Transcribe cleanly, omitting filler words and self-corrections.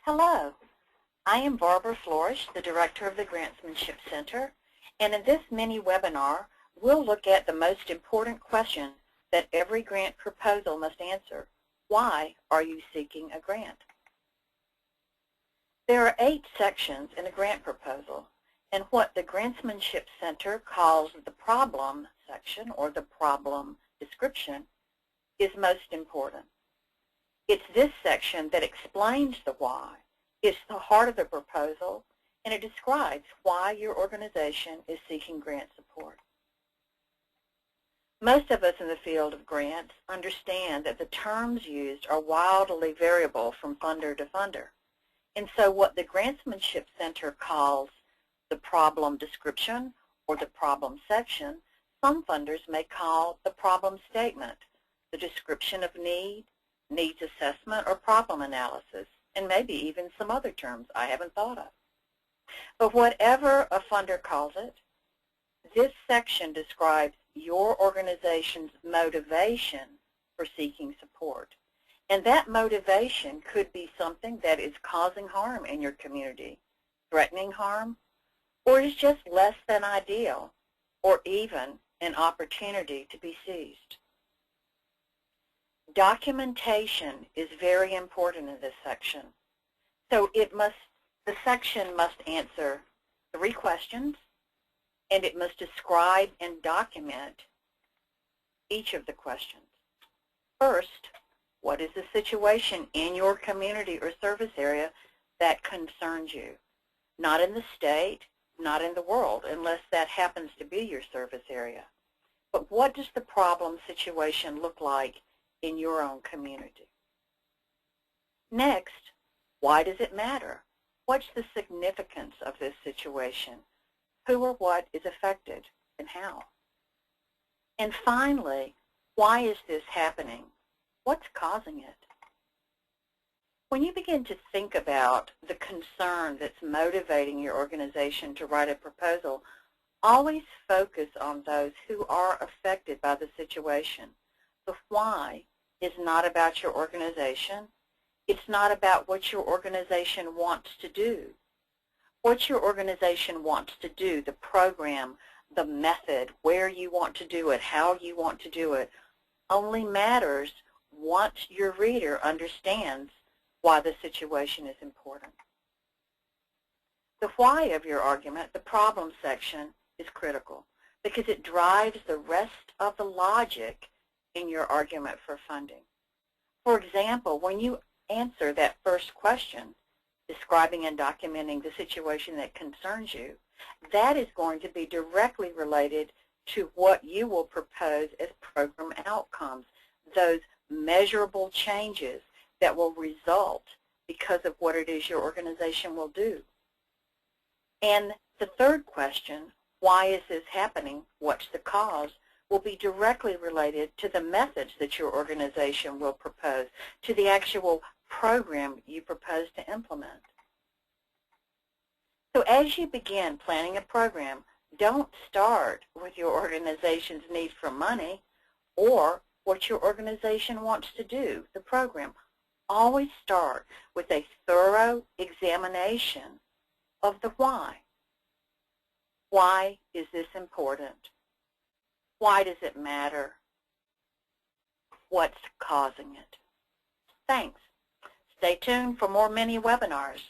Hello, I am Barbara Florish, the Director of the Grantsmanship Center, and in this mini-webinar, we'll look at the most important question that every grant proposal must answer. Why are you seeking a grant? There are 8 sections in a grant proposal, and what the Grantsmanship Center calls the problem section or the problem description is most important. It's this section that explains the why. It's the heart of the proposal, and it describes why your organization is seeking grant support. Most of us in the field of grants understand that the terms used are wildly variable from funder to funder. And so what the Grantsmanship Center calls the problem description or the problem section, some funders may call the problem statement, the description of need, needs assessment, or problem analysis, and maybe even some other terms I haven't thought of. But whatever a funder calls it, this section describes your organization's motivation for seeking support. And that motivation could be something that is causing harm in your community, threatening harm, or is just less than ideal, or even an opportunity to be seized. Documentation is very important in this section. So the section must answer 3 questions, and it must describe and document each of the questions. First, what is the situation in your community or service area that concerns you? Not in the state, not in the world, unless that happens to be your service area. But what does the problem situation look like in your own community? Next, why does it matter? What's the significance of this situation? Who or what is affected and how? And finally, why is this happening? What's causing it? When you begin to think about the concern that's motivating your organization to write a proposal, always focus on those who are affected by the situation. The why is not about your organization. It's not about what your organization wants to do. What your organization wants to do, the program, the method, where you want to do it, how you want to do it, only matters once your reader understands why the situation is important. The why of your argument, the problem section, is critical because it drives the rest of the logic in your argument for funding. For example, when you answer that first question, describing and documenting the situation that concerns you, that is going to be directly related to what you will propose as program outcomes, those measurable changes that will result because of what it is your organization will do. And the third question, why is this happening? What's the cause? Will be directly related to the methods that your organization will propose, to the actual program you propose to implement. So as you begin planning a program, don't start with your organization's need for money or what your organization wants to do, the program. Always start with a thorough examination of the why. Why is this important? Why does it matter? What's causing it? Thanks. Stay tuned for more mini webinars.